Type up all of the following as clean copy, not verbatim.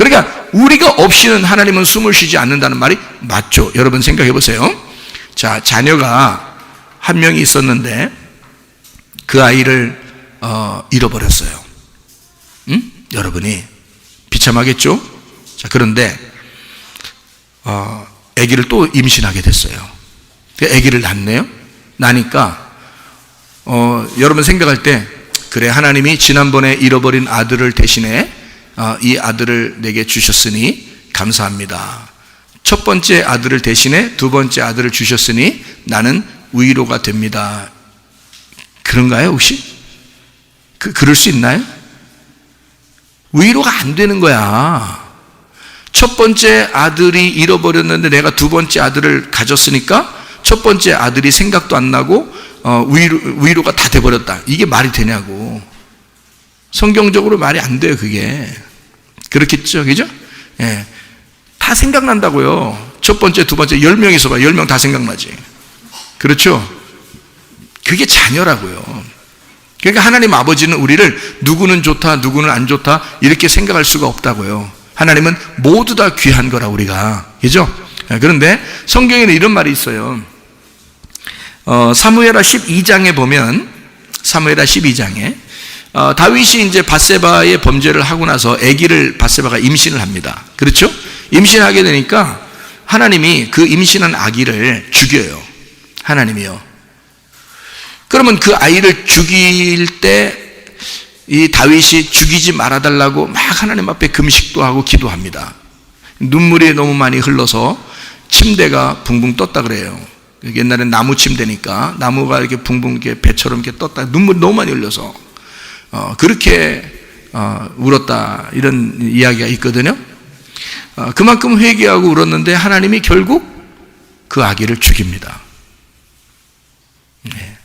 그러니까 우리가 없이는 하나님은 숨을 쉬지 않는다는 말이 맞죠? 여러분 생각해 보세요. 자, 자녀가 한 명이 있었는데 그 아이를 잃어버렸어요. 여러분이 비참하겠죠? 자, 그런데 아기를 또 임신하게 됐어요. 아기를 낳네요. 나니까 여러분 생각할 때, 그래, 하나님이 지난번에 잃어버린 아들을 대신에 이 아들을 내게 주셨으니 감사합니다. 첫 번째 아들을 대신에 두 번째 아들을 주셨으니 나는 위로가 됩니다. 그런가요, 혹시? 그럴 수 있나요? 위로가 안 되는 거야. 첫 번째 아들이 잃어버렸는데 내가 두 번째 아들을 가졌으니까 첫 번째 아들이 생각도 안 나고 위로가 다 돼버렸다. 이게 말이 되냐고. 성경적으로 말이 안 돼요, 그게. 그렇겠죠, 그죠? 예. 다 생각난다고요. 첫 번째, 두 번째, 10명 있어봐. 10명 다 생각나지. 그렇죠? 그게 자녀라고요. 그러니까 하나님 아버지는 우리를 누구는 좋다, 누구는 안 좋다, 이렇게 생각할 수가 없다고요. 하나님은 모두 다 귀한 거라, 우리가. 그죠? 그런데 성경에는 이런 말이 있어요. 사무엘하 12장에 보면, 사무엘하 12장에 다윗이 이제 밧세바의 범죄를 하고 나서 아기를 밧세바가 임신을 합니다. 그렇죠? 임신하게 되니까 하나님이 그 임신한 아기를 죽여요. 하나님이요. 그러면 그 아이를 죽일 때 이 다윗이 죽이지 말아달라고 막 하나님 앞에 금식도 하고 기도합니다. 눈물이 너무 많이 흘러서 침대가 붕붕 떴다 그래요. 옛날엔 나무 침대니까 나무가 이렇게 붕붕 이렇게 배처럼 이렇게 떴다. 눈물이 너무 많이 흘려서 그렇게 울었다, 이런 이야기가 있거든요. 그만큼 회개하고 울었는데 하나님이 결국 그 아기를 죽입니다. 네.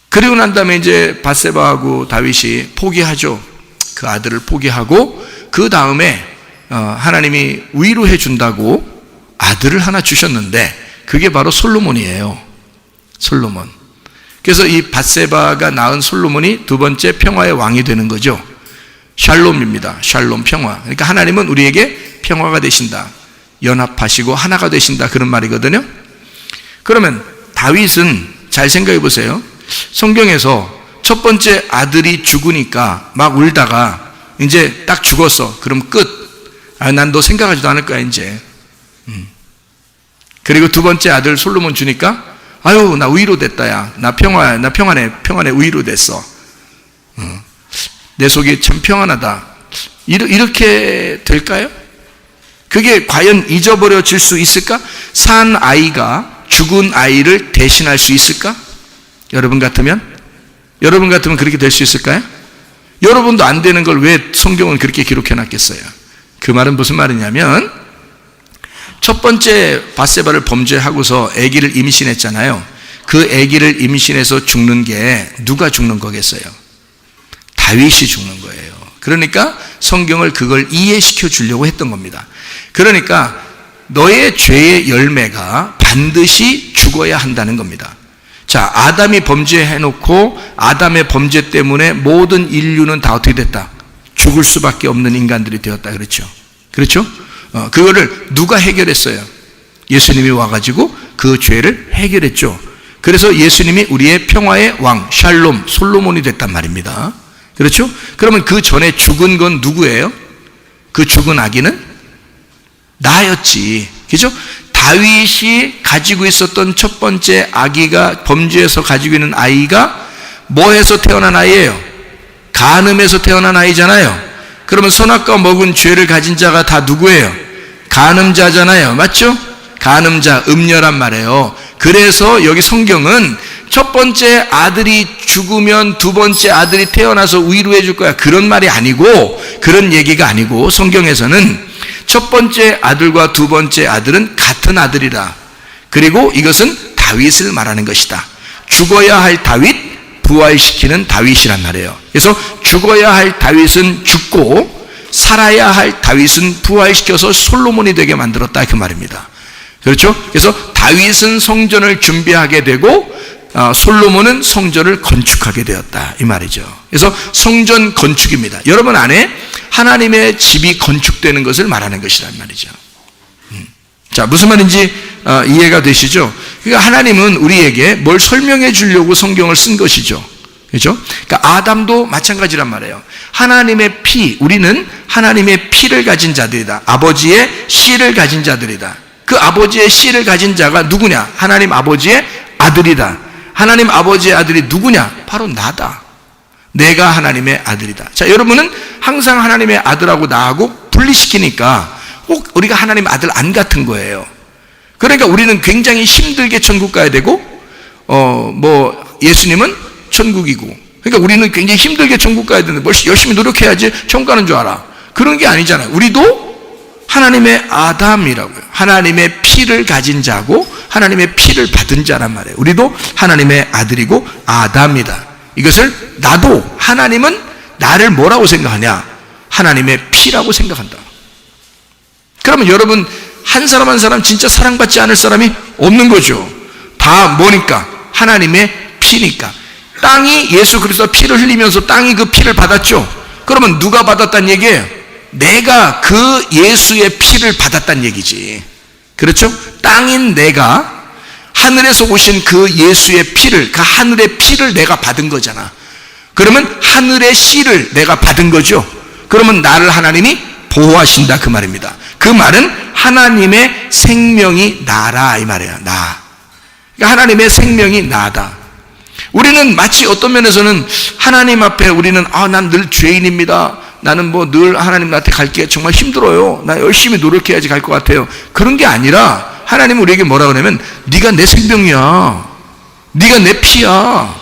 그리고 난 다음에 이제 밧세바하고 다윗이 포기하죠. 그 아들을 포기하고 그 다음에 하나님이 위로해 준다고 아들을 하나 주셨는데 그게 바로 솔로몬이에요. 솔로몬. 그래서 이 밧세바가 낳은 솔로몬이 두 번째 평화의 왕이 되는 거죠. 샬롬입니다. 샬롬, 평화. 그러니까 하나님은 우리에게 평화가 되신다, 연합하시고 하나가 되신다, 그런 말이거든요. 그러면 다윗은 잘 생각해 보세요. 성경에서 첫 번째 아들이 죽으니까 막 울다가 이제 딱 죽었어. 그럼 끝. 난 너 생각하지도 않을 거야 이제. 그리고 두 번째 아들 솔로몬 주니까 아유, 나 위로됐다, 야. 나 평안해 위로됐어. 내 속이 참 평안하다. 이렇게 될까요? 그게 과연 잊어버려질 수 있을까? 산 아이가 죽은 아이를 대신할 수 있을까? 여러분 같으면 그렇게 될 수 있을까요? 여러분도 안 되는 걸 왜 성경은 그렇게 기록해 놨겠어요? 그 말은 무슨 말이냐면, 첫 번째 밧세바를 범죄하고서 아기를 임신했잖아요. 그 아기를 임신해서 죽는 게 누가 죽는 거겠어요? 다윗이 죽는 거예요. 그러니까 성경을 그걸 이해시켜 주려고 했던 겁니다. 그러니까 너의 죄의 열매가 반드시 죽어야 한다는 겁니다. 자, 아담이 범죄해놓고 아담의 범죄 때문에 모든 인류는 다 어떻게 됐다? 죽을 수밖에 없는 인간들이 되었다. 그렇죠? 그거를 누가 해결했어요? 예수님이 와가지고 그 죄를 해결했죠. 그래서 예수님이 우리의 평화의 왕, 샬롬, 솔로몬이 됐단 말입니다. 그렇죠? 그러면 그 전에 죽은 건 누구예요? 그 죽은 아기는 나였지. 그죠? 다윗이 가지고 있었던 첫 번째 아기가, 범죄에서 가지고 있는 아이가 뭐에서 태어난 아이예요? 간음에서 태어난 아이잖아요. 그러면 선악과 먹은 죄를 가진 자가 다 누구예요? 간음자잖아요. 맞죠? 간음자, 음녀란 말이에요. 그래서 여기 성경은 첫 번째 아들이 죽으면 두 번째 아들이 태어나서 위로해 줄 거야, 그런 말이 아니고, 그런 얘기가 아니고, 성경에서는 첫 번째 아들과 두 번째 아들은 같은 아들이라. 그리고 이것은 다윗을 말하는 것이다. 죽어야 할 다윗, 부활시키는 다윗이란 말이에요. 그래서 죽어야 할 다윗은 죽고 살아야 할 다윗은 부활시켜서 솔로몬이 되게 만들었다, 그 말입니다. 그렇죠? 그래서 다윗은 성전을 준비하게 되고 솔로몬은 성전을 건축하게 되었다 이 말이죠. 그래서 성전 건축입니다. 여러분 안에 하나님의 집이 건축되는 것을 말하는 것이란 말이죠. 자, 무슨 말인지 이해가 되시죠? 그러니까 하나님은 우리에게 뭘 설명해 주려고 성경을 쓴 것이죠. 그렇죠? 그러니까 아담도 마찬가지란 말이에요. 하나님의 피, 우리는 하나님의 피를 가진 자들이다. 아버지의 씨를 가진 자들이다. 그 아버지의 씨를 가진 자가 누구냐? 하나님 아버지의 아들이다. 하나님 아버지의 아들이 누구냐? 바로 나다. 내가 하나님의 아들이다. 자, 여러분은 항상 하나님의 아들하고 나하고 분리시키니까 꼭 우리가 하나님 아들 안 같은 거예요. 그러니까 우리는 굉장히 힘들게 천국 가야 되고, 예수님은 천국이고, 그러니까 우리는 굉장히 힘들게 천국 가야 되는데 뭘 열심히 노력해야지 천국 가는 줄 알아. 그런 게 아니잖아요. 우리도 하나님의 아담이라고요. 하나님의 피를 가진 자고 하나님의 피를 받은 자란 말이에요. 우리도 하나님의 아들이고 아담이다. 이것을 나도, 하나님은 나를 뭐라고 생각하냐? 하나님의 피라고 생각한다. 그러면 여러분 한 사람 한 사람 진짜 사랑받지 않을 사람이 없는 거죠. 다 뭐니까? 하나님의 피니까. 땅이 예수 그리스도 피를 흘리면서 땅이 그 피를 받았죠. 그러면 누가 받았다는 얘기예요? 내가 그 예수의 피를 받았다는 얘기지. 그렇죠? 땅인 내가 하늘에서 오신 그 예수의 피를, 그 하늘의 피를 내가 받은 거잖아. 그러면 하늘의 씨를 내가 받은 거죠. 그러면 나를 하나님이 보호하신다 그 말입니다. 그 말은 하나님의 생명이 나라 이 말이에요. 나. 그러니까 하나님의 생명이 나다. 우리는 마치 어떤 면에서는 하나님 앞에 우리는 난 늘 죄인입니다. 나는 늘 하나님한테 갈게 정말 힘들어요. 나 열심히 노력해야지 갈 것 같아요. 그런 게 아니라 하나님은 우리에게 뭐라 그러냐면 네가 내 생명이야. 네가 내 피야.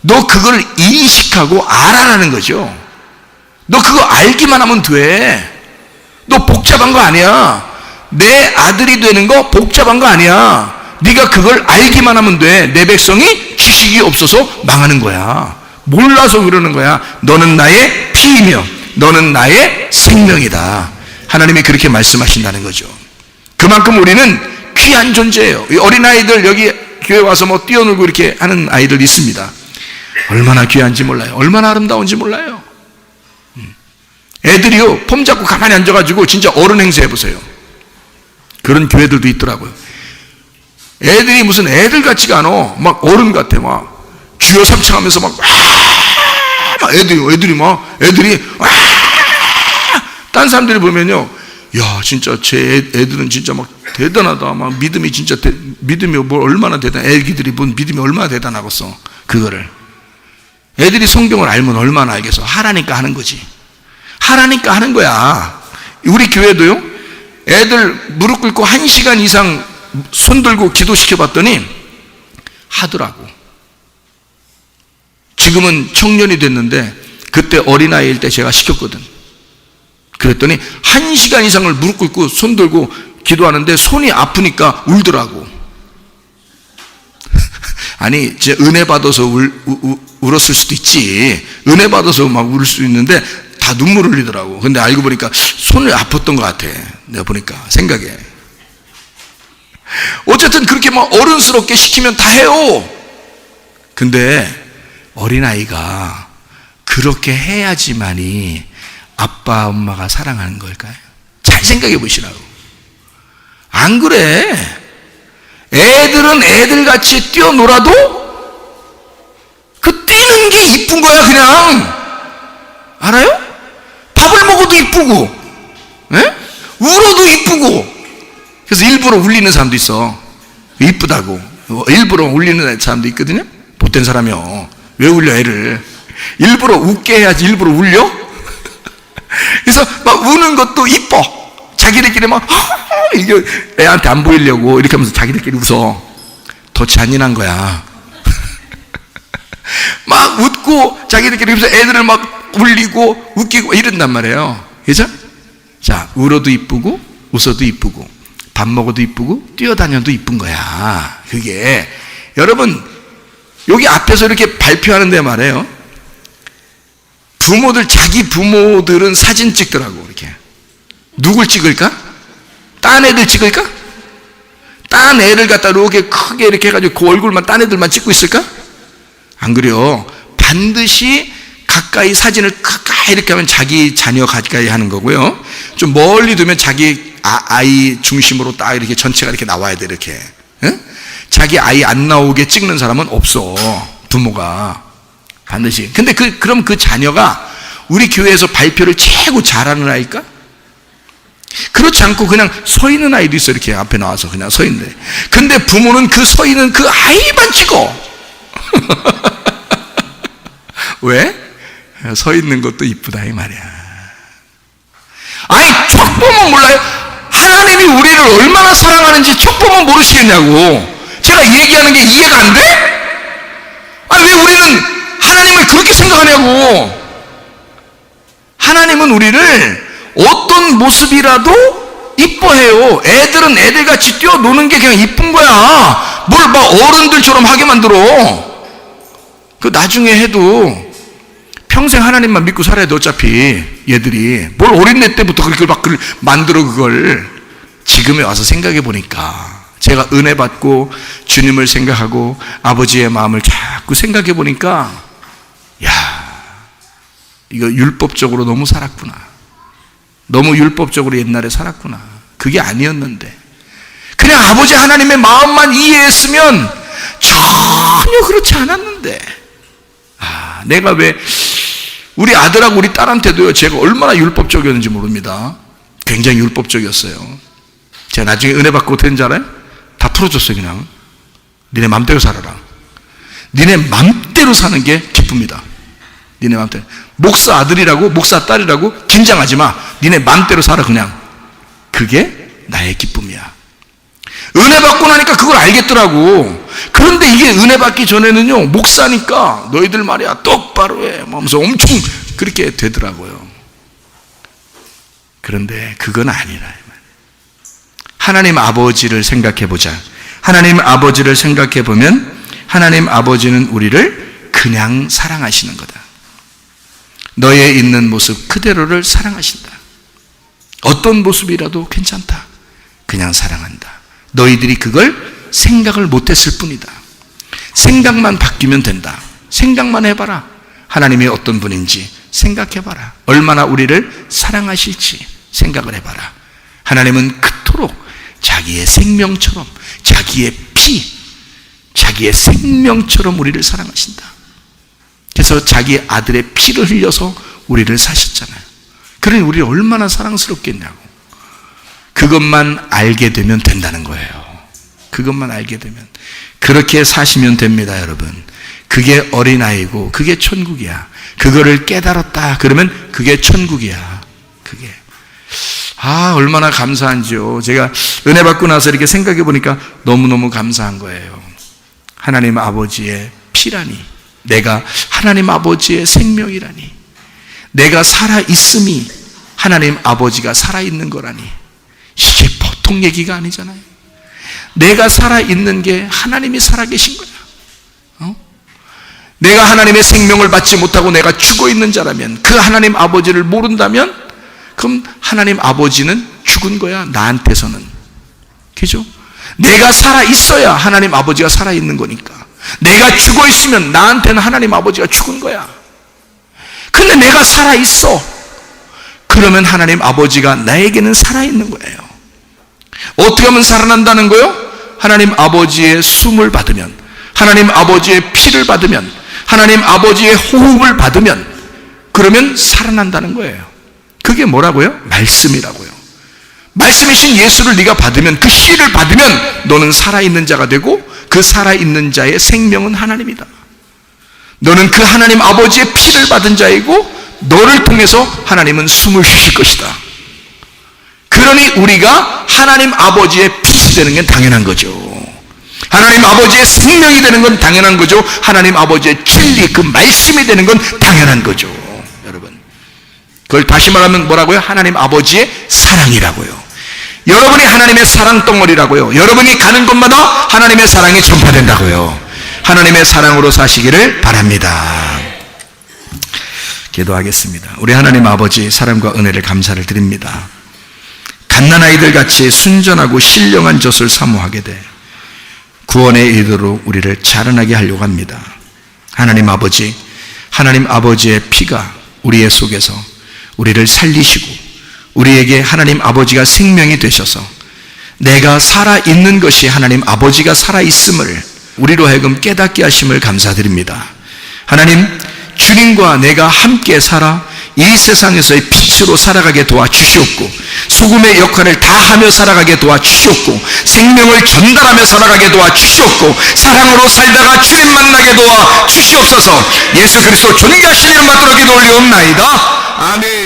너 그걸 인식하고 알아라는 거죠. 너 그거 알기만 하면 돼. 너 복잡한 거 아니야. 내 아들이 되는 거 복잡한 거 아니야. 네가 그걸 알기만 하면 돼. 내 백성이 지식이 없어서 망하는 거야. 몰라서 그러는 거야. 너는 나의 피이며 너는 나의 생명이다. 하나님이 그렇게 말씀하신다는 거죠. 그만큼 우리는 귀한 존재예요. 어린아이들 여기 교회 와서 뛰어놀고 이렇게 하는 아이들 있습니다. 얼마나 귀한지 몰라요. 얼마나 아름다운지 몰라요. 애들이요 폼 잡고 가만히 앉아가지고 진짜 어른 행세 해보세요. 그런 교회들도 있더라고요. 애들이 무슨 애들 같지가 않아. 막 어른 같아. 막 주여 삼창하면서 막 애들이 딴 사람들이 보면요, 야 진짜 제 애들은 진짜 막 대단하다. 막 믿음이 진짜 믿음이 뭐 얼마나 대단. 애기들이 본 믿음이 얼마나 대단하겠어. 그거를 애들이 성경을 알면 얼마나 알겠어. 하라니까 하는 거지. 하라니까 하는 거야. 우리 교회도요, 애들 무릎 꿇고 1시간 이상 손 들고 기도시켜 봤더니 하더라고. 지금은 청년이 됐는데 그때 어린아이일 때 제가 시켰거든. 그랬더니 1시간 이상을 무릎 꿇고 손 들고 기도하는데 손이 아프니까 울더라고. 아니 이제 은혜 받아서 울었을 수도 있지. 은혜 받아서 막 울 수 있는데 다 눈물 흘리더라고. 근데 알고 보니까 손을 아팠던 것 같아. 내가 보니까 생각에. 어쨌든 그렇게 막 어른스럽게 시키면 다 해요. 근데 어린아이가 그렇게 해야지만이 아빠 엄마가 사랑하는 걸까요? 잘 생각해 보시라고. 안 그래. 애들은 애들같이 뛰어놀아도 그 뛰는 게 이쁜 거야. 그냥 알아요? 밥을 먹어도 이쁘고, 에? 울어도 이쁘고. 그래서 일부러 울리는 사람도 있어. 이쁘다고 일부러 울리는 사람도 있거든요. 못된 사람이요. 왜 울려 애를? 일부러 웃게 해야지 일부러 울려? 그래서 막 우는 것도 이뻐. 자기들끼리 막 이게 애한테 안 보이려고 이렇게 하면서 자기들끼리 웃어. 더 잔인한 거야. 막 웃고 자기들끼리 웃어서 애들을 막 울리고 웃기고 이런단 말이에요. 그죠? 자, 울어도 이쁘고 웃어도 이쁘고 밥 먹어도 이쁘고 뛰어다녀도 이쁜 거야. 그게 여러분 여기 앞에서 이렇게 발표하는데 말이에요. 부모들, 자기 부모들은 사진 찍더라고. 이렇게 누굴 찍을까? 딴 애들 찍을까? 딴 애를 갖다 이렇게 크게 이렇게 해가지고 그 얼굴만 딴 애들만 찍고 있을까? 안 그래요. 반드시 가까이 사진을 가까이 이렇게 하면 자기 자녀 가까이 하는 거고요. 좀 멀리 두면 자기 아이 중심으로 딱 이렇게 전체가 이렇게 나와야 돼, 이렇게. 응? 자기 아이 안 나오게 찍는 사람은 없어. 부모가. 반드시. 근데 그럼 그 자녀가 우리 교회에서 발표를 최고 잘하는 아이일까? 그렇지 않고 그냥 서 있는 아이도 있어. 이렇게 앞에 나와서 그냥 서 있는데. 근데 부모는 그 서 있는 그 아이만 찍어. 왜? 서 있는 것도 이쁘다 이 말이야. 아니, 척 보면 몰라요? 하나님이 우리를 얼마나 사랑하는지 척 보면 모르시겠냐고. 제가 얘기하는 게 이해가 안 돼? 아니, 왜 우리는 하나님을 그렇게 생각하냐고. 하나님은 우리를 어떤 모습이라도 이뻐해요. 애들은 애들같이 뛰어노는 게 그냥 이쁜 거야. 뭘 막 어른들처럼 하게 만들어. 그 나중에 해도 평생 하나님만 믿고 살아야 돼. 어차피 얘들이 뭘 어린애 때부터 그렇게 막 만들어. 그걸 지금에 와서 생각해 보니까, 제가 은혜 받고 주님을 생각하고 아버지의 마음을 자꾸 생각해 보니까, 야, 이거 율법적으로 너무 살았구나. 너무 율법적으로 옛날에 살았구나. 그게 아니었는데 그냥 아버지 하나님의 마음만 이해했으면 전혀 그렇지 않았는데, 내가 왜 우리 아들하고 우리 딸한테도요, 제가 얼마나 율법적이었는지 모릅니다. 굉장히 율법적이었어요. 제가 나중에 은혜 받고 어떻게 된지 알아요? 다 풀어줬어요. 그냥 니네 맘대로 살아라. 니네 맘대로 사는 게 기쁩니다. 니네 맘대로. 목사 아들이라고 목사 딸이라고 긴장하지 마. 니네 맘대로 살아. 그냥 그게 나의 기쁨이야. 은혜 받고 나니까 그걸 알겠더라고. 그런데 이게 은혜 받기 전에는요, 목사니까 너희들 말이야 똑바로 해 하면서 엄청 그렇게 되더라고요. 그런데 그건 아니라. 하나님 아버지를 생각해 보자. 하나님 아버지를 생각해 보면 하나님 아버지는 우리를 그냥 사랑하시는 거다. 너의 있는 모습 그대로를 사랑하신다. 어떤 모습이라도 괜찮다. 그냥 사랑한다. 너희들이 그걸 생각을 못했을 뿐이다. 생각만 바뀌면 된다. 생각만 해봐라. 하나님이 어떤 분인지 생각해봐라. 얼마나 우리를 사랑하실지 생각을 해봐라. 하나님은 그토록 자기의 생명처럼, 자기의 피, 자기의 생명처럼 우리를 사랑하신다. 그래서 자기 아들의 피를 흘려서 우리를 사셨잖아요. 그러니 우리를 얼마나 사랑스럽겠냐고. 그것만 알게 되면 된다는 거예요. 그것만 알게 되면. 그렇게 사시면 됩니다, 여러분. 그게 어린아이고 그게 천국이야. 그거를 깨달았다 그러면 그게 천국이야. 그게. 얼마나 감사한지요. 제가 은혜 받고 나서 이렇게 생각해 보니까 너무너무 감사한 거예요. 하나님 아버지의 피라니, 내가 하나님 아버지의 생명이라니, 내가 살아있음이 하나님 아버지가 살아있는 거라니, 이게 보통 얘기가 아니잖아요. 내가 살아있는 게 하나님이 살아계신 거야. 내가 하나님의 생명을 받지 못하고 내가 죽어있는 자라면, 그 하나님 아버지를 모른다면 그럼 하나님 아버지는 죽은 거야, 나한테서는. 그죠? 내가 살아있어야 하나님 아버지가 살아있는 거니까. 내가 죽어있으면 나한테는 하나님 아버지가 죽은 거야. 근데 내가 살아있어. 그러면 하나님 아버지가 나에게는 살아있는 거예요. 어떻게 하면 살아난다는 거요? 하나님 아버지의 숨을 받으면, 하나님 아버지의 피를 받으면, 하나님 아버지의 호흡을 받으면, 그러면 살아난다는 거예요. 그게 뭐라고요? 말씀이라고요. 말씀이신 예수를 네가 받으면, 그 씨를 받으면 너는 살아있는 자가 되고, 그 살아있는 자의 생명은 하나님이다. 너는 그 하나님 아버지의 피를 받은 자이고, 너를 통해서 하나님은 숨을 쉬실 것이다. 그러니 우리가 하나님 아버지의 빛이 되는 건 당연한 거죠. 하나님 아버지의 생명이 되는 건 당연한 거죠. 하나님 아버지의 진리, 그 말씀이 되는 건 당연한 거죠. 여러분, 그걸 다시 말하면 뭐라고요? 하나님 아버지의 사랑이라고요. 여러분이 하나님의 사랑 덩어리라고요. 여러분이 가는 곳마다 하나님의 사랑이 전파된다고요. 하나님의 사랑으로 사시기를 바랍니다. 기도하겠습니다. 우리 하나님 아버지, 사랑과 은혜를 감사를 드립니다. 갓난아이들 같이 순전하고 신령한 젖을 사모하게 돼 구원의 의도로 우리를 자라나게 하려고 합니다. 하나님 아버지의 피가 우리의 속에서 우리를 살리시고 우리에게 하나님 아버지가 생명이 되셔서 내가 살아있는 것이 하나님 아버지가 살아있음을 우리로 하여금 깨닫게 하심을 감사드립니다. 하나님, 주님과 내가 함께 살아 이 세상에서의 빛으로 살아가게 도와주시옵고 소금의 역할을 다하며 살아가게 도와주시옵고 생명을 전달하며 살아가게 도와주시옵고 사랑으로 살다가 주님 만나게 도와주시옵소서. 예수 그리스도 존귀하신 이름 받들어 기도 올리옵나이다. 아멘.